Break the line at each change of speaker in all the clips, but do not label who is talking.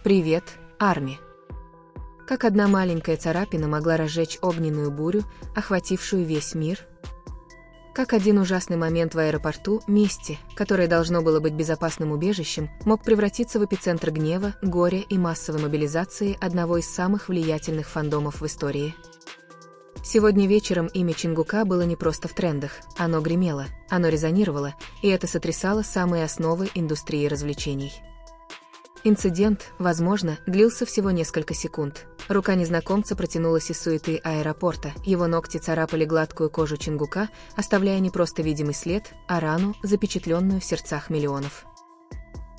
Привет, Арми. Как одна маленькая царапина могла разжечь огненную бурю, охватившую весь мир? Как один ужасный момент в аэропорту, месте, которое должно было быть безопасным убежищем, мог превратиться в эпицентр гнева, горя и массовой мобилизации одного из самых влиятельных фандомов в истории? Сегодня вечером имя Чингука было не просто в трендах, оно гремело, оно резонировало, и это сотрясало самые основы индустрии развлечений. Инцидент, возможно, длился всего несколько секунд. Рука незнакомца протянулась из суеты аэропорта, его ногти царапали гладкую кожу Чингука, оставляя не просто видимый след, а рану, запечатленную в сердцах миллионов.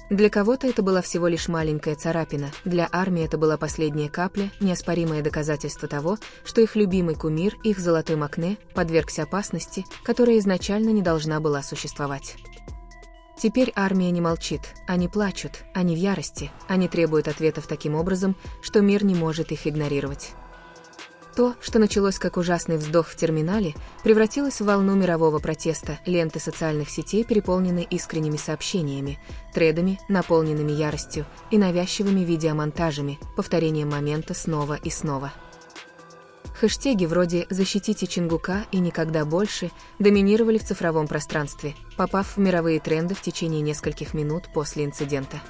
Для кого-то это была всего лишь маленькая царапина, для армии это была последняя капля, неоспоримое доказательство того, что их любимый кумир, их золотой Макне, подвергся опасности, которая изначально не должна была существовать. Теперь армия не молчит, они плачут, они в ярости, они требуют ответов таким образом, что мир не может их игнорировать. То, что началось как ужасный вздох в терминале, превратилось в волну мирового протеста, ленты социальных сетей переполнены искренними сообщениями, тредами, наполненными яростью, и навязчивыми видеомонтажами, повторением момента снова и снова. Хэштеги вроде «Защитите Чингука» и «Никогда больше» доминировали в цифровом пространстве, попав в мировые тренды в течение нескольких минут после инцидента.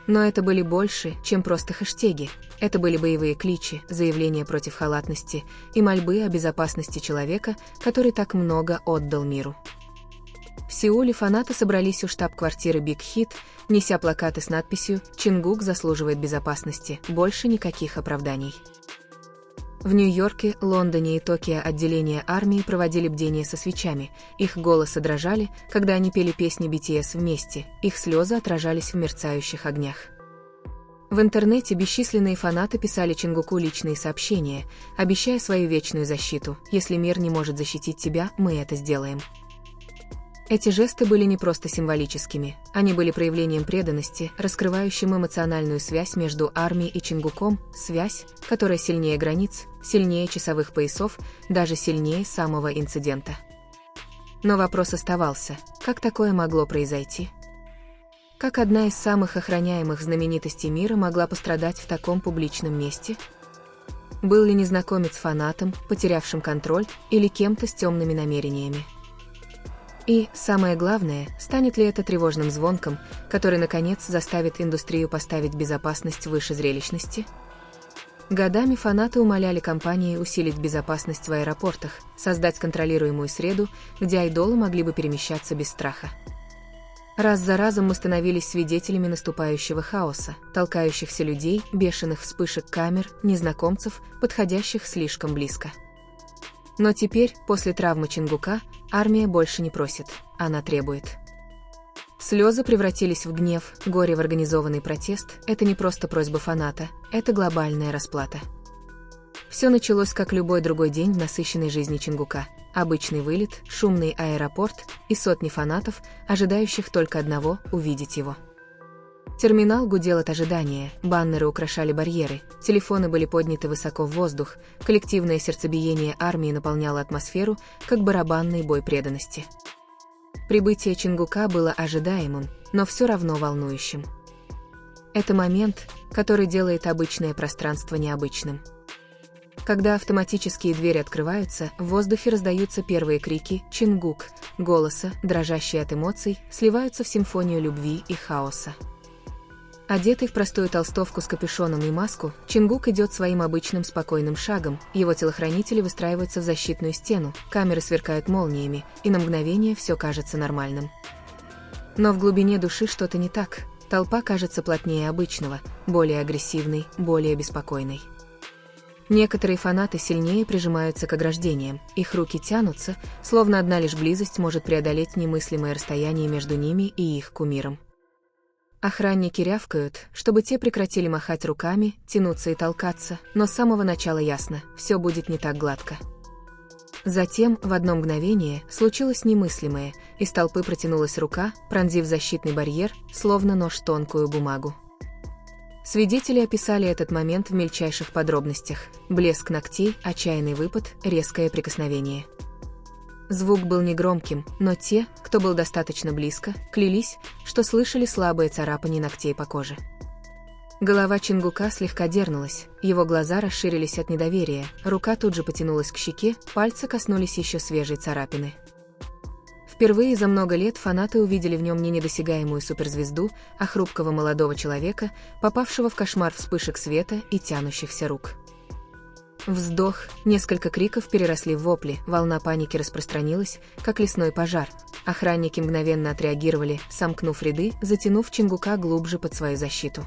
Но это были больше, чем просто хэштеги. Это были боевые кличи, заявления против халатности и мольбы о безопасности человека, который так много отдал миру. В Сеуле фанаты собрались у штаб-квартиры Big Hit, неся плакаты с надписью «Чингук заслуживает безопасности, больше никаких оправданий». В Нью-Йорке, Лондоне и Токио отделения армии проводили бдение со свечами, их голосы дрожали, когда они пели песни BTS вместе, их слезы отражались в мерцающих огнях. В интернете бесчисленные фанаты писали Чингуку личные сообщения, обещая свою вечную защиту: «Если мир не может защитить тебя, мы это сделаем». Эти жесты были не просто символическими, они были проявлением преданности, раскрывающим эмоциональную связь между армией и Чингуком, связь, которая сильнее границ, сильнее часовых поясов, даже сильнее самого инцидента. Но вопрос оставался: как такое могло произойти? Как одна из самых охраняемых знаменитостей мира могла пострадать в таком публичном месте? Был ли незнакомец фанатом, потерявшим контроль, или кем-то с темными намерениями? И, самое главное, станет ли это тревожным звонком, который, наконец, заставит индустрию поставить безопасность выше зрелищности? Годами фанаты умоляли компании усилить безопасность в аэропортах, создать контролируемую среду, где айдолы могли бы перемещаться без страха. Раз за разом мы становились свидетелями наступающего хаоса, толкающихся людей, бешеных вспышек камер, незнакомцев, подходящих слишком близко. Но теперь, после травмы Чингука, армия больше не просит, она требует. Слезы превратились в гнев, горе в организованный протест – это не просто просьба фаната, это глобальная расплата. Все началось как любой другой день в насыщенной жизни Чингука. Обычный вылет, шумный аэропорт и сотни фанатов, ожидающих только одного – увидеть его. Терминал гудел от ожидания, баннеры украшали барьеры, телефоны были подняты высоко в воздух, коллективное сердцебиение армии наполняло атмосферу, как барабанный бой преданности. Прибытие Чингука было ожидаемым, но все равно волнующим. Это момент, который делает обычное пространство необычным. Когда автоматические двери открываются, в воздухе раздаются первые крики «Чингук», голоса, дрожащие от эмоций, сливаются в симфонию любви и хаоса. Одетый в простую толстовку с капюшоном и маску, Чингук идет своим обычным спокойным шагом, его телохранители выстраиваются в защитную стену, камеры сверкают молниями, и на мгновение все кажется нормальным. Но в глубине души что-то не так, толпа кажется плотнее обычного, более агрессивной, более беспокойной. Некоторые фанаты сильнее прижимаются к ограждениям, их руки тянутся, словно одна лишь близость может преодолеть немыслимое расстояние между ними и их кумиром. Охранники рявкают, чтобы те прекратили махать руками, тянуться и толкаться, но с самого начала ясно, все будет не так гладко. Затем, в одно мгновение, случилось немыслимое, из толпы протянулась рука, пронзив защитный барьер, словно нож тонкую бумагу. Свидетели описали этот момент в мельчайших подробностях: блеск ногтей, отчаянный выпад, резкое прикосновение. Звук был негромким, но те, кто был достаточно близко, клялись, что слышали слабые царапания ногтей по коже. Голова Чингука слегка дернулась, его глаза расширились от недоверия, рука тут же потянулась к щеке, пальцы коснулись еще свежей царапины. Впервые за много лет фанаты увидели в нем не недосягаемую суперзвезду, а хрупкого молодого человека, попавшего в кошмар вспышек света и тянущихся рук. Вздох, несколько криков переросли в вопли, волна паники распространилась, как лесной пожар. Охранники мгновенно отреагировали, сомкнув ряды, затянув Чингука глубже под свою защиту.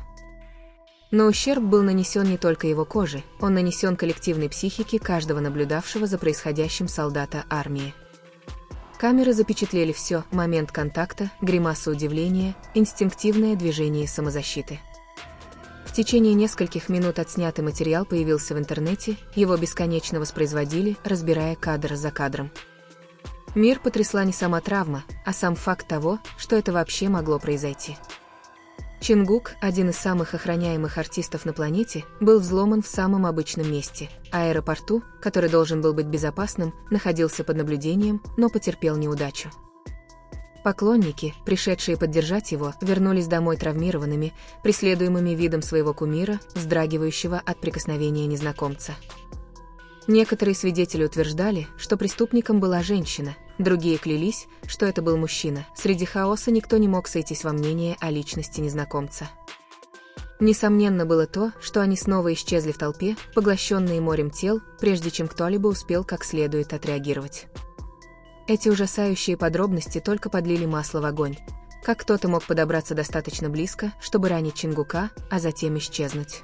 Но ущерб был нанесен не только его коже, он нанесен коллективной психике каждого наблюдавшего за происходящим солдата армии. Камеры запечатлели все: момент контакта, гримаса удивления, инстинктивное движение самозащиты. В течение нескольких минут отснятый материал появился в интернете, его бесконечно воспроизводили, разбирая кадр за кадром. Мир потрясла не сама травма, а сам факт того, что это вообще могло произойти. Чингук, один из самых охраняемых артистов на планете, был взломан в самом обычном месте – аэропорту, который должен был быть безопасным, находился под наблюдением, но потерпел неудачу. Поклонники, пришедшие поддержать его, вернулись домой травмированными, преследуемыми видом своего кумира, вздрагивающего от прикосновения незнакомца. Некоторые свидетели утверждали, что преступником была женщина, другие клялись, что это был мужчина. Среди хаоса никто не мог сойтись во мнении о личности незнакомца. Несомненно было то, что они снова исчезли в толпе, поглощенные морем тел, прежде чем кто-либо успел как следует отреагировать. Эти ужасающие подробности только подлили масло в огонь. Как кто-то мог подобраться достаточно близко, чтобы ранить Чингука, а затем исчезнуть.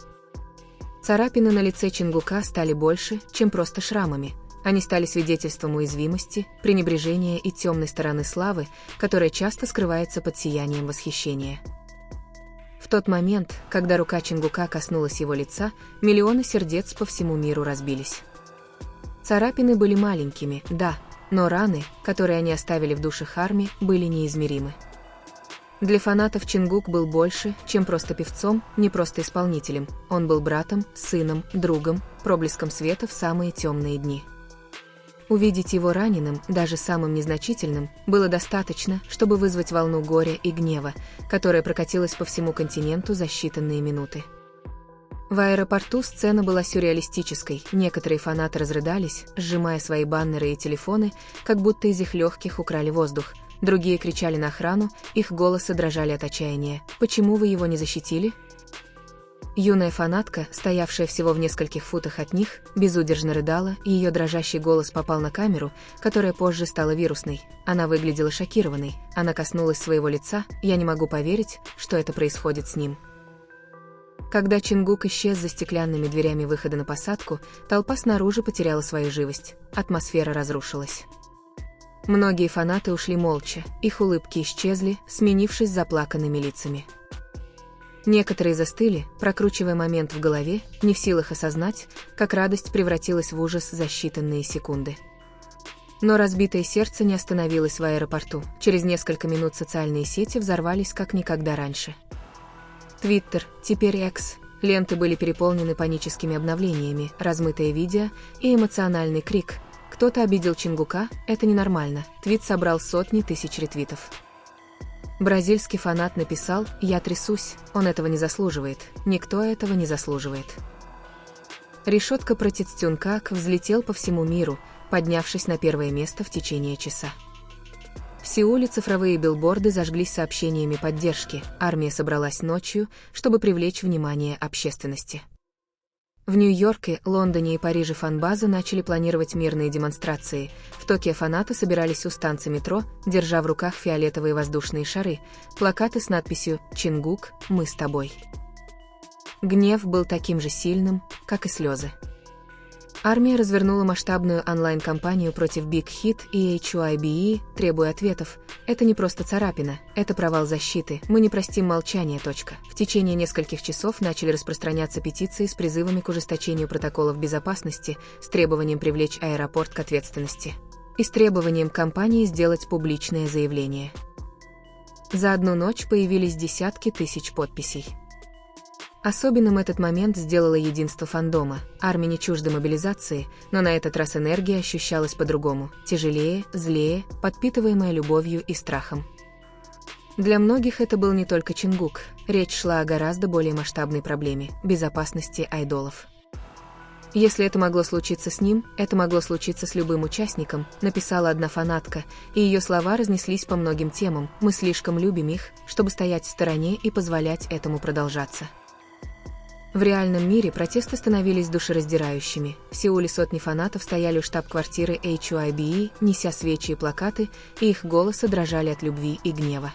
Царапины на лице Чингука стали больше, чем просто шрамами. Они стали свидетельством уязвимости, пренебрежения и темной стороны славы, которая часто скрывается под сиянием восхищения. В тот момент, когда рука Чингука коснулась его лица, миллионы сердец по всему миру разбились. Царапины были маленькими, да, но раны, которые они оставили в душах армии, были неизмеримы. Для фанатов Чингук был больше, чем просто певцом, не просто исполнителем. Он был братом, сыном, другом, проблеском света в самые темные дни. Увидеть его раненым, даже самым незначительным, было достаточно, чтобы вызвать волну горя и гнева, которая прокатилась по всему континенту за считанные минуты. В аэропорту сцена была сюрреалистической, некоторые фанаты разрыдались, сжимая свои баннеры и телефоны, как будто из их легких украли воздух. Другие кричали на охрану, их голосы дрожали от отчаяния. «Почему вы его не защитили?» Юная фанатка, стоявшая всего в нескольких футах от них, безудержно рыдала, и ее дрожащий голос попал на камеру, которая позже стала вирусной. Она выглядела шокированной, она коснулась своего лица: «Я не могу поверить, что это происходит с ним». Когда Чингук исчез за стеклянными дверями выхода на посадку, толпа снаружи потеряла свою живость, атмосфера разрушилась. Многие фанаты ушли молча, их улыбки исчезли, сменившись заплаканными лицами. Некоторые застыли, прокручивая момент в голове, не в силах осознать, как радость превратилась в ужас за считанные секунды. Но разбитое сердце не остановилось в аэропорту. Через несколько минут социальные сети взорвались как никогда раньше. Твиттер, теперь X, ленты были переполнены паническими обновлениями, размытое видео и эмоциональный крик: «Кто-то обидел Чингука, это ненормально». Твит собрал сотни тысяч ретвитов. Бразильский фанат написал: «Я трясусь, он этого не заслуживает, никто этого не заслуживает». Решетка против Тюнкак взлетел по всему миру, поднявшись на первое место в течение часа. В Сеуле цифровые билборды зажглись сообщениями поддержки, армия собралась ночью, чтобы привлечь внимание общественности. В Нью-Йорке, Лондоне и Париже фан-базы начали планировать мирные демонстрации. В Токио фанаты собирались у станций метро, держа в руках фиолетовые воздушные шары, плакаты с надписью «Чингук, мы с тобой». Гнев был таким же сильным, как и слезы. Армия развернула масштабную онлайн-кампанию против Big Hit и HYBE, требуя ответов. «Это не просто царапина, это провал защиты, мы не простим молчания. В течение нескольких часов начали распространяться петиции с призывами к ужесточению протоколов безопасности, с требованием привлечь аэропорт к ответственности и с требованием компании сделать публичное заявление. За одну ночь появились десятки тысяч подписей. Особенным этот момент сделало единство фандома. Армии не чужды мобилизации, но на этот раз энергия ощущалась по-другому, тяжелее, злее, подпитываемая любовью и страхом. Для многих это был не только Чингук, речь шла о гораздо более масштабной проблеме – безопасности айдолов. «Если это могло случиться с ним, это могло случиться с любым участником», написала одна фанатка, и ее слова разнеслись по многим темам. «Мы слишком любим их, чтобы стоять в стороне и позволять этому продолжаться». В реальном мире протесты становились душераздирающими. В Сеуле сотни фанатов стояли у штаб-квартиры HYBE, неся свечи и плакаты, и их голоса дрожали от любви и гнева.